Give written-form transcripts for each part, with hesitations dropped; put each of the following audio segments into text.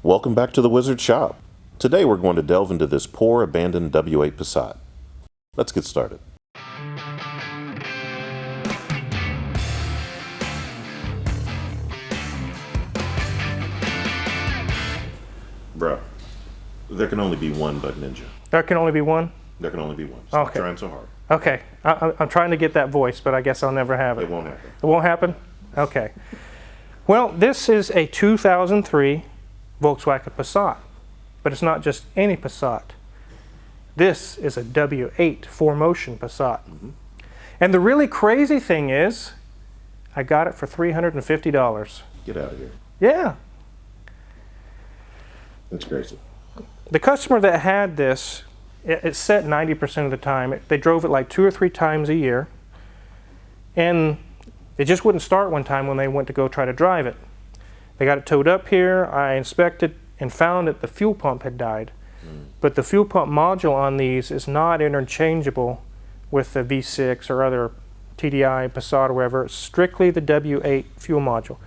Welcome back to the Wizard Shop. Today we're going to delve into this poor abandoned W8 Passat. Let's get started. Bruh, there can only be one Bug Ninja. There can only be one? There can only be one. Stop Okay. trying so hard. Okay. I'm trying to get that voice, but I guess I'll never have it. It won't happen. It won't happen? Okay. Well, this is a 2003 Volkswagen Passat, but it's not just any Passat. This is a W8 4Motion Passat. And the really crazy thing is, I got it for $350. Get out of here. Yeah. That's crazy. The customer that had this, it's set 90% of the time. They drove it like 2 or 3 times a year. And it just wouldn't start one time when they went to go try to drive it. They got it towed up here. I inspected and found that the fuel pump had died. But the fuel pump module on these is not interchangeable with the V6 or other TDI, Passat, or whatever. It's strictly the W8 fuel module.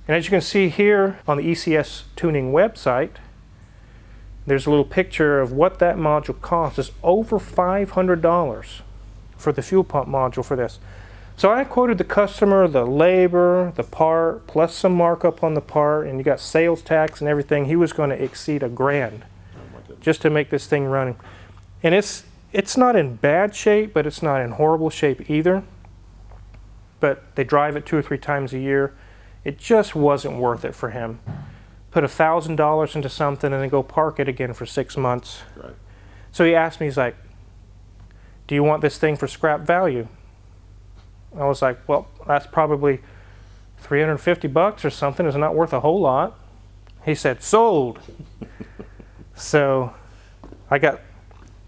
And as you can see here on the ECS Tuning website, there's a little picture of what that module costs. It's over $500 for the fuel pump module for this. So I quoted the customer the labor, the part, plus some markup on the part, and you got sales tax and everything. He was going to exceed $1,000 just to make this thing running. And it's not in bad shape, but it's not in horrible shape either. But they drive it 2 or 3 times a year. It just wasn't worth it for him. Put $1,000 into something and then go park it again for 6 months. Right. So he asked me, he's like, do you want this thing for scrap value? I was like, well, that's probably $350 or something. It's not worth a whole lot. He said, sold. So I got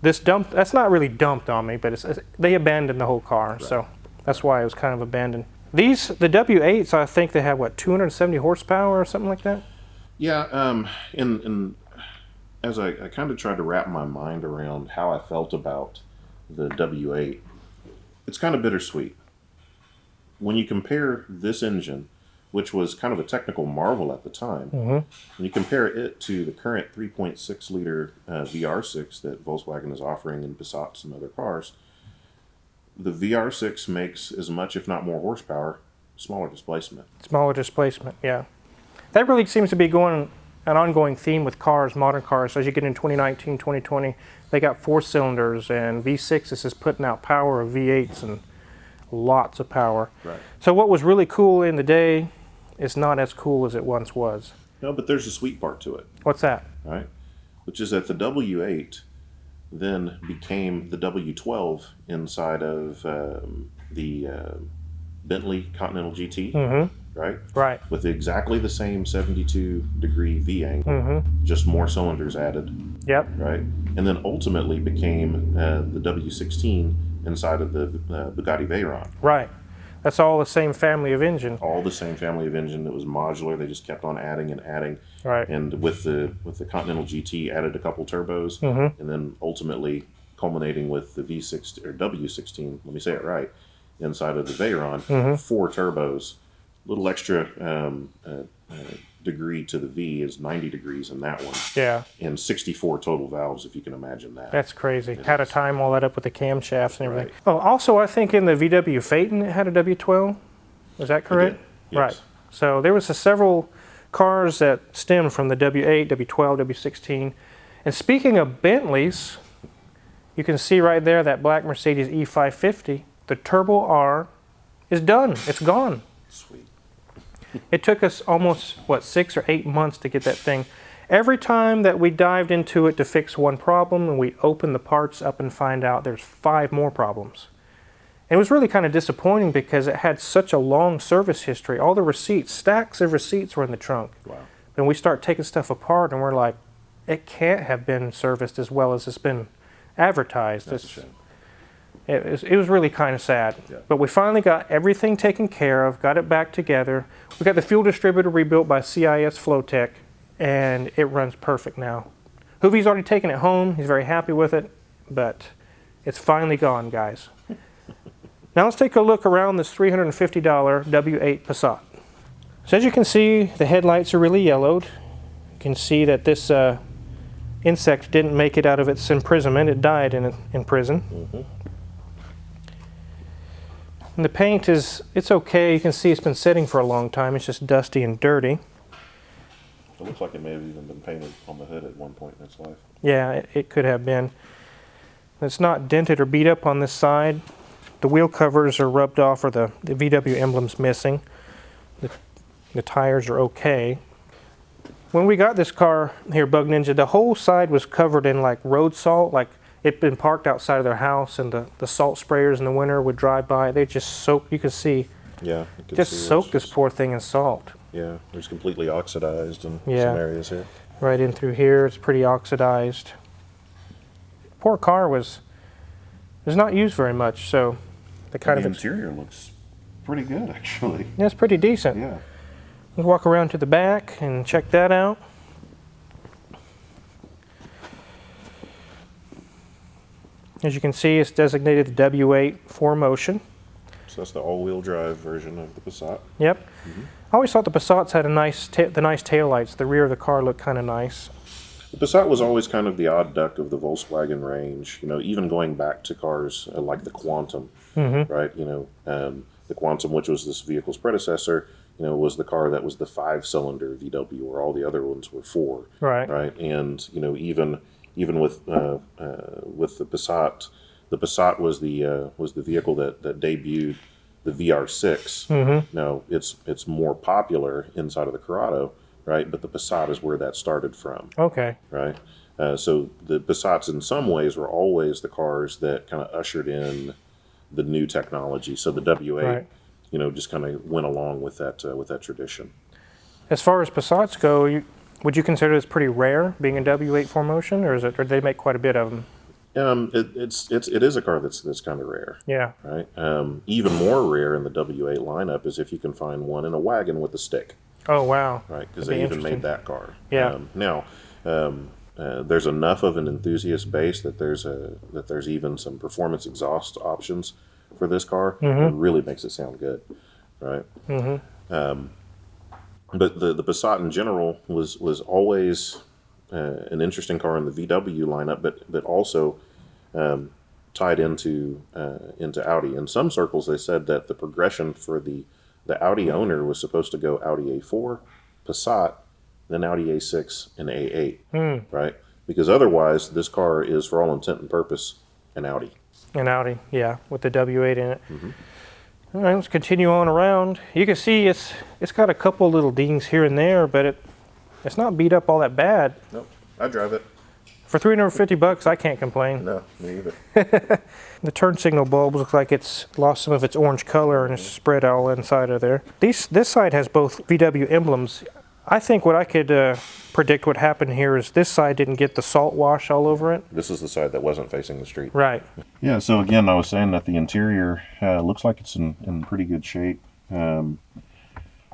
this dumped. That's not really dumped on me, but they abandoned the whole car. Right. So that's why it was kind of abandoned. The W8s, I think they have, what, 270 horsepower or something like that? Yeah, and as I kind of tried to wrap my mind around how I felt about the W8, it's kind of bittersweet. When you compare this engine, which was kind of a technical marvel at the time, when you compare it to the current 3.6 liter VR6 that Volkswagen is offering in Passats and other cars, the VR6 makes as much, if not more horsepower, smaller displacement. Smaller displacement, yeah. That really seems to be an ongoing theme with cars, modern cars. As you get in 2019, 2020, they got 4 cylinders, and V6s is putting out power of V8s and lots of power. Right. So what was really cool in the day is not as cool as it once was. No, but there's a sweet part to it. What's that? Right. Which is that the W8 then became the W12 inside of the Bentley Continental GT. Right? Right. With exactly the same 72-degree V angle, just more cylinders added. Yep. Right? And then ultimately became the W16 inside of the Bugatti Veyron. Right. That's all the same family of engine. All the same family of engine. That was modular. They just kept on adding and adding. Right. And with the Continental GT, added a couple turbos, and then ultimately culminating with the V6 or W16. Let me say it right. Inside of the Veyron, 4 turbos. Little extra degree to the V is 90 degrees in that one. Yeah. And 64 total valves, if you can imagine that. That's crazy. How to time all that up with the camshafts and everything. Right. Oh, also, I think in the VW Phaeton it had a W12. Is that correct? Yes. Right. So there was several cars that stemmed from the W8, W12, W16. And speaking of Bentleys, you can see right there that black Mercedes E550. The Turbo R is done. It's gone. Sweet. It took us almost, 6 or 8 months to get that thing. Every time that we dived into it to fix one problem, and we open the parts up and find out there's 5 more problems. And it was really kind of disappointing because it had such a long service history. All the receipts, stacks of receipts were in the trunk. Wow. And we start taking stuff apart and we're like, it can't have been serviced as well as it's been advertised. That's a shame. It was really kind of sad. Yeah. But we finally got everything taken care of, got it back together. We got the fuel distributor rebuilt by CIS Flowtech, and it runs perfect now. Hoovie's already taken it home. He's very happy with it, but it's finally gone, guys. Now let's take a look around this $350 W8 Passat. So as you can see, the headlights are really yellowed. You can see that this insect didn't make it out of its imprisonment. It died in prison. Mm-hmm. And the paint it's okay. You can see it's been sitting for a long time. It's just dusty and dirty. It looks like it may have even been painted on the hood at one point in its life. Yeah, it could have been. It's not dented or beat up on this side. The wheel covers are rubbed off, or the VW emblem's missing. The tires are okay. When we got this car here, Bug Ninja, the whole side was covered in like road salt. Like it'd been parked outside of their house, and the salt sprayers in the winter would drive by. They just soaked. You could see. Yeah. Just soaked this poor thing in salt. Yeah, it was completely oxidized in Yeah. some areas here. Right in through here, it's pretty oxidized. Poor car was not used very much, so The interior looks pretty good, actually. yeah, it's pretty decent. Yeah. Let's walk around to the back and check that out. As you can see, it's designated the W8 4Motion. So that's the all-wheel drive version of the Passat. Yep. Mm-hmm. I always thought the Passats had the nice taillights. The rear of the car looked kind of nice. The Passat was always kind of the odd duck of the Volkswagen range, you know, even going back to cars like the Quantum, Mm-hmm. right? You know, the Quantum, which was this vehicle's predecessor, you know, was the car that was the 5-cylinder VW, where all the other ones were 4, Right. right? And you know, even with the Passat was the vehicle that debuted the VR6. Mm-hmm. Now it's more popular inside of the Corrado, right? But the Passat is where that started from, Okay. right? So the Passats, in some ways, were always the cars that kind of ushered in the new technology. So the W8, Right. you know, just kind of went along with that tradition. As far as Passats go, would you consider this pretty rare, being a W8 4Motion, or do they make quite a bit of them? It is a car that's kind of rare, Yeah. right? Even more rare in the W8 lineup is if you can find one in a wagon with a stick, Oh, wow. right? Because That'd they be even made that car. Yeah. Now, there's enough of an enthusiast base that there's even some performance exhaust options for this car. Mm-hmm. It really makes it sound good, right? Mm-hmm. But the Passat in general was always an interesting car in the VW lineup, but also tied into Audi. In some circles, they said that the progression for the Audi owner was supposed to go Audi A4, Passat, then Audi A6 and A8, right? Because otherwise, this car is, for all intent and purpose, an Audi. An Audi, yeah, with the W8 in it. Mm-hmm. All right, let's continue on around. You can see it's got a couple little dings here and there, but it's not beat up all that bad. Nope, I drive it. For $350, I can't complain. No, me either. The turn signal bulb looks like it's lost some of its orange color and it's spread all inside of there. This side has both VW emblems. I think what I could predict what happened here is this side didn't get the salt wash all over it. This is the side that wasn't facing the street. Right. Yeah, so again, I was saying that the interior looks like it's in pretty good shape. I'm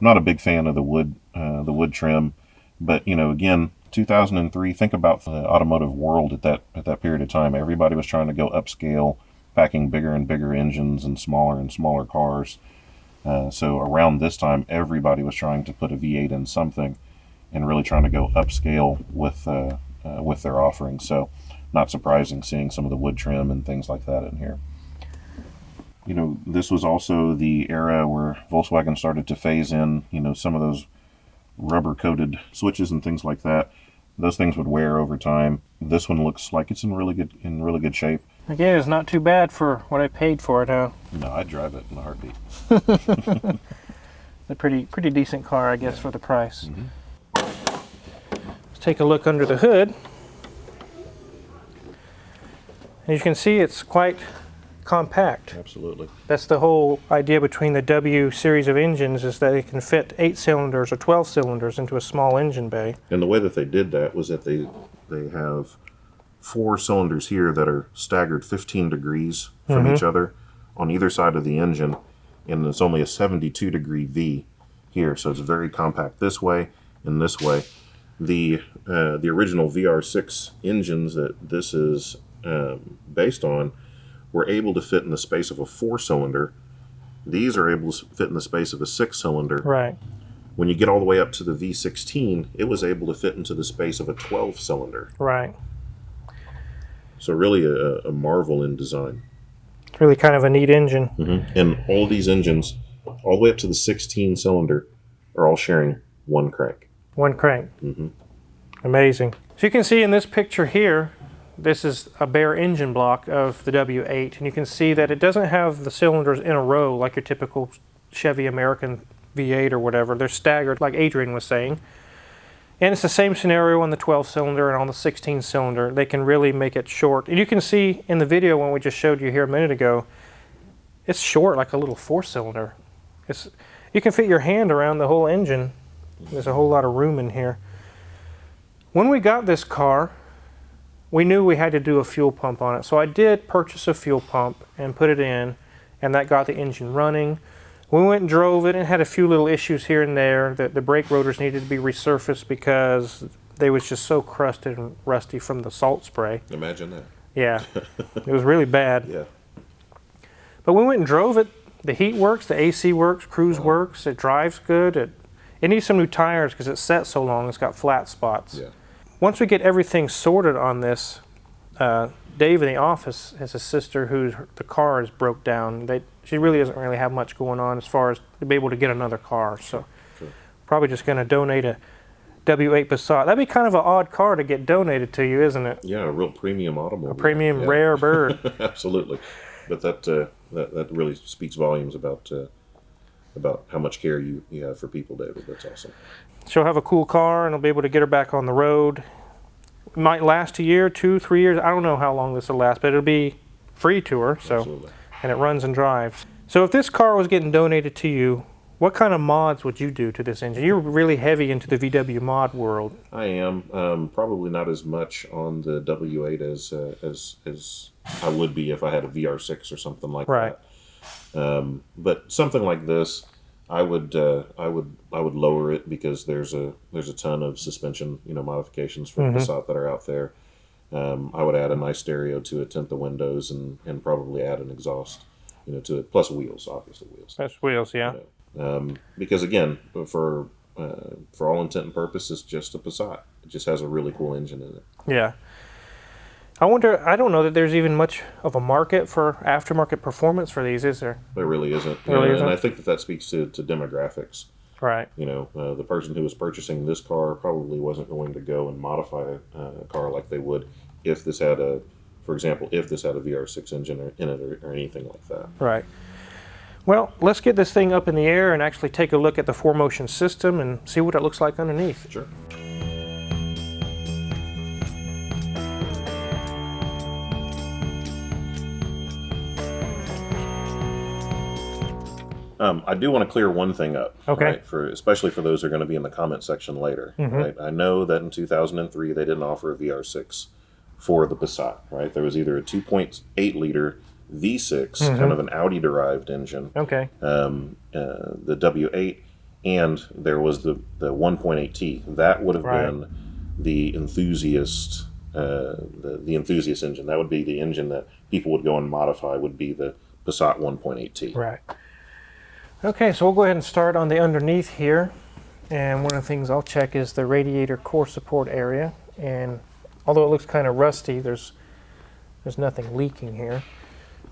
not a big fan of the wood trim, but you know, again, 2003. Think about the automotive world at that period of time. Everybody was trying to go upscale, packing bigger and bigger engines and smaller cars. So around this time, everybody was trying to put a V8 in something, and really trying to go upscale with their offerings. So, not surprising seeing some of the wood trim and things like that in here. You know, this was also the era where Volkswagen started to phase in, you know, some of those rubber-coated switches and things like that. Those things would wear over time. This one looks like it's in really good shape. Again, it's not too bad for what I paid for it, huh? No, I'd drive it in a heartbeat. A pretty decent car, I guess, for the price. Mm-hmm. Let's take a look under the hood. As you can see, it's quite compact. Absolutely. That's the whole idea between the W series of engines, is that it can fit 8 cylinders or 12 cylinders into a small engine bay. And the way that they did that was that they have 4 cylinders here that are staggered 15 degrees from each other on either side of the engine, and it's only a 72 degree V here, so it's very compact this way and this way. The original VR6 engines that this is based on were able to fit in the space of a 4-cylinder. These are able to fit in the space of a 6-cylinder. Right. When you get all the way up to the V16, it was able to fit into the space of a 12-cylinder. Right. So really a marvel in design. It's really kind of a neat engine. Mm-hmm. And all these engines, all the way up to the 16-cylinder, are all sharing one crank. One crank. Mm-hmm. Amazing. So you can see in this picture here, this is a bare engine block of the W8, and you can see that it doesn't have the cylinders in a row like your typical Chevy American V8 or whatever. They're staggered, like Adrian was saying. And it's the same scenario on the 12-cylinder and on the 16-cylinder. They can really make it short. And you can see in the video when we just showed you here a minute ago, it's short like a little 4-cylinder. You can fit your hand around the whole engine. There's a whole lot of room in here. When we got this car, we knew we had to do a fuel pump on it. So I did purchase a fuel pump and put it in, and that got the engine running. We went and drove it and had a few little issues here and there. The brake rotors needed to be resurfaced because they was just so crusted and rusty from the salt spray. Imagine that. Yeah, it was really bad. Yeah. But we went and drove it. The heat works, the AC works, cruise works, it drives good. It needs some new tires because it's set so long, it's got flat spots. Yeah. Once we get everything sorted on this, Dave in the office has a sister the car is broke down. She really doesn't really have much going on as far as to be able to get another car. So Sure. Probably just going to donate a W8 Passat. That'd be kind of an odd car to get donated to you, isn't it? Yeah, a real premium automobile. A premium rare bird. Absolutely. But that really speaks volumes about how much care you have for people, David. That's awesome. She'll have a cool car and I'll be able to get her back on the road. It might last a year, 2, 3 years. I don't know how long this will last, but it'll be free to her. So, Absolutely. and it runs and drives. So if this car was getting donated to you, what kind of mods would you do to this engine? You're really heavy into the VW mod world. I am probably not as much on the W8 as I would be if I had a VR6 or something like Right. that. But something like this, I would lower it because there's a ton of suspension modifications for Passat that are out there. I would add a nice stereo to it, tint the windows, and probably add an exhaust to it, plus wheels, obviously wheels. That's wheels, yeah. Because again, for all intent and purpose, it's just a Passat. It just has a really cool engine in it. Yeah. I don't know that there's even much of a market for aftermarket performance for these, is there? There really isn't. Really isn't? And I think that speaks to demographics. Right. The person who was purchasing this car probably wasn't going to go and modify a car like they would if this had for example, if this had a VR6 engine in it or anything like that. Right. Well, let's get this thing up in the air and actually take a look at the 4Motion system and see what it looks like underneath. Sure. I do want to clear one thing up. Okay. Right, especially for those who are going to be in the comment section later. Mm-hmm. Right? I know that in 2003 they didn't offer a VR6 for the Passat. Right. There was either a 2.8 liter V6, kind of an Audi-derived engine. Okay. The W8, and there was the 1.8T. That would have been the enthusiast, the enthusiast engine. That would be the engine that people would go and modify. Would be the Passat 1.8T. Right. Okay, so we'll go ahead and start on the underneath here. And one of the things I'll check is the radiator core support area. And although it looks kind of rusty, there's nothing leaking here.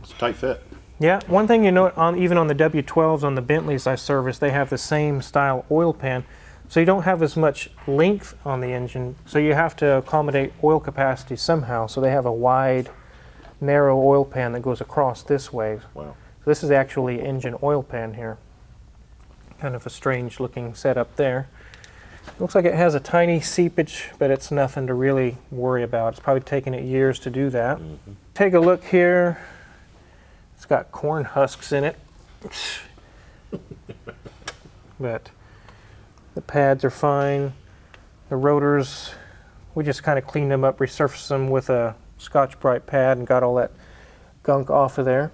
It's a tight fit. Yeah, one thing even on the W12s on the Bentleys I service, they have the same style oil pan. So you don't have as much length on the engine, so you have to accommodate oil capacity somehow. So they have a wide, narrow oil pan that goes across this way. Wow. So this is actually engine oil pan here. Kind of a strange looking setup there. Looks like it has a tiny seepage, but it's nothing to really worry about. It's probably taken it years to do that. Mm-hmm. Take a look here. It's got corn husks in it. But the pads are fine. The rotors, we just kind of cleaned them up, resurfaced them with a Scotch-Brite pad and got all that gunk off of there.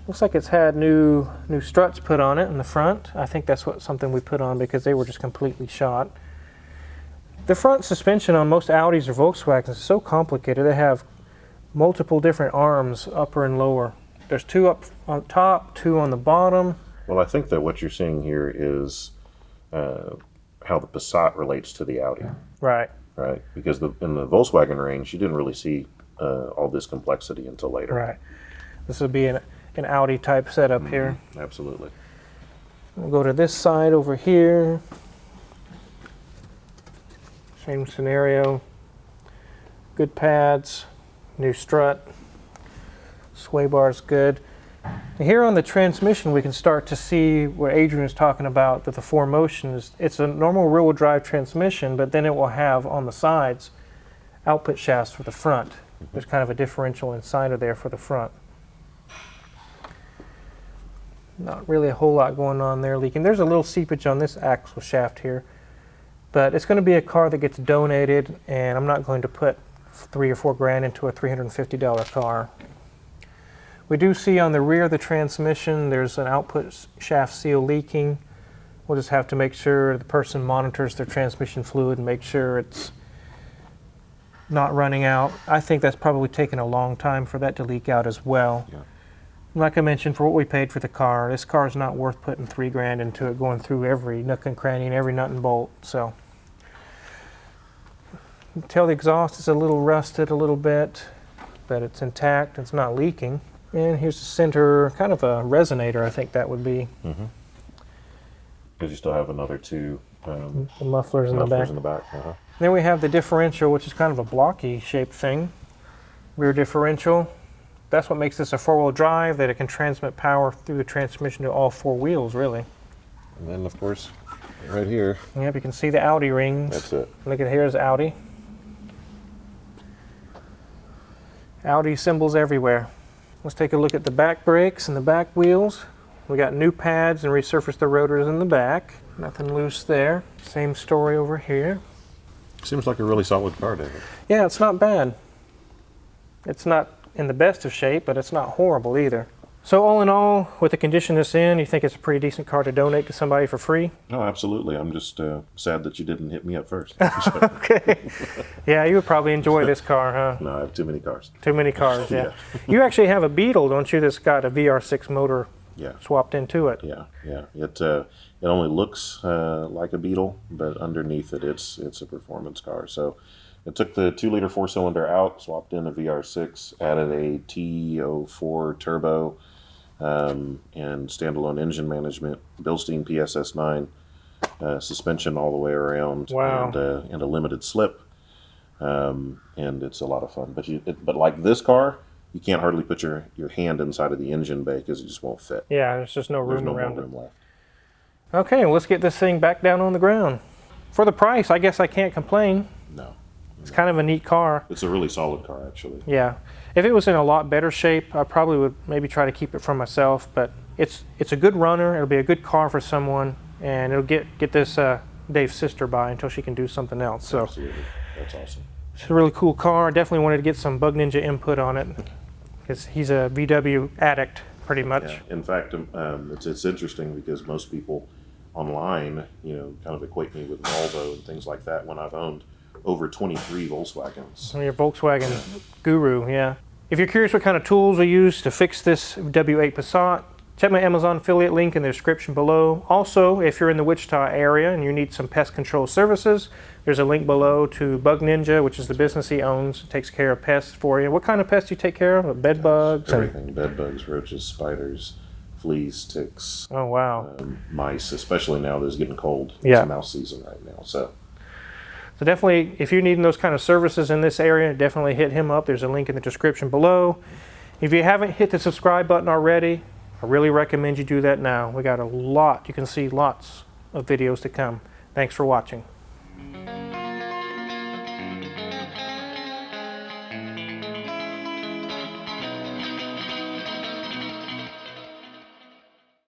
Looks like it's had new struts put on it in the front. I think that's something we put on because they were just completely shot. The front suspension on most Audis or Volkswagens is so complicated. They have multiple different arms, upper and lower. There's 2 up on top, 2 on the bottom. Well, I think that what you're seeing here is how the Passat relates to the Audi, Right. right? Because in the Volkswagen range, you didn't really see all this complexity until later. Right. This would be an Audi type setup here. Absolutely. We'll go to this side over here. Same scenario. Good pads, new strut, sway bar's good. And here on the transmission, we can start to see what Adrian was talking about, that the 4Motion is, it's a normal rear-wheel drive transmission, but then it will have on the sides output shafts for the front. There's kind of a differential inside of there for the front. Not really a whole lot going on there leaking. There's a little seepage on this axle shaft here, but it's going to be a car that gets donated, and I'm not going to put $3 or $4 grand into a $350 car. We do see on the rear of the transmission there's an output shaft seal leaking. We'll just have to make sure the person monitors their transmission fluid and make sure it's not running out. I think that's probably taken a long time for that to leak out as well. Yeah. Like I mentioned, for what we paid for the car, this car is not worth putting $3 grand into it, going through every nook and cranny and every nut and bolt. So, you can tell the exhaust is a little rusted a little bit, but it's intact. It's not leaking. And here's the center, kind of a resonator, I think that would be. Because you still have another two The mufflers in the back. in the back. Then we have the differential, which is kind of a blocky shaped thing. Rear differential. That's what makes this a 4-wheel drive, that it can transmit power through the transmission to all 4 wheels, really. And then, of course, right here. Yep, you can see the Audi rings. That's it. Look at here's Audi. Audi symbols everywhere. Let's take a look at the back brakes and the back wheels. We got new pads and resurfaced the rotors in the back. Nothing loose there. Same story over here. Seems like a really solid car, David. Yeah, it's not bad. It's not in the best of shape, but it's not horrible either. So all in all, with the condition it's in, you think it's a pretty decent car to donate to somebody for free? No, absolutely. I'm just sad that you didn't hit me up first. Okay. Yeah, you would probably enjoy this car, huh? No, I have too many cars. Too many cars, yeah. You actually have a Beetle, don't you, that's got a VR6 motor Yeah. swapped into it? Yeah, yeah. It only looks like a Beetle, but underneath it, it's a performance car. So it took the 2-liter 4-cylinder out, swapped in a VR6, added a T04 turbo, and standalone engine management, Bilstein PSS9, suspension all the way around, Wow. and a limited slip, and it's a lot of fun. But like this car, you can't hardly put your hand inside of the engine bay because it just won't fit. Yeah, there's just no There's room no around more it. room left. Okay, well, let's get this thing back down on the ground. For the price, I guess I can't complain. No, It's kind of a neat car. it's a really solid car, actually. Yeah. If it was in a lot better shape, I probably would maybe try to keep it for myself, but it's a good runner. It'll be a good car for someone, and it'll get this Dave's sister by until she can do something else. So Absolutely, that's awesome. it's a really cool car. I definitely wanted to get some Bug Ninja input on it because he's a VW addict, pretty much. Yeah. In fact, it's interesting because most people online, kind of equate me with Volvo and things like that when I've owned over 23 Volkswagens. You're a Volkswagen guru, yeah. If you're curious what kind of tools we use to fix this W8 Passat, check my Amazon affiliate link in the description below. Also, if you're in the Wichita area and you need some pest control services, there's a link below to Bug Ninja, which is the business he owns. It takes care of pests for you. What kind of pests do you take care of? Bed bugs? Everything. Bed bugs, roaches, spiders, fleas, ticks, Oh, wow. mice, especially now that it's getting cold. Yeah. It's mouse season right now. So So definitely, if you're needing those kind of services in this area, definitely hit him up. There's a link in the description below. If you haven't hit the subscribe button already, I really recommend you do that now. We got a lot. You can see lots of videos to come. Thanks for watching.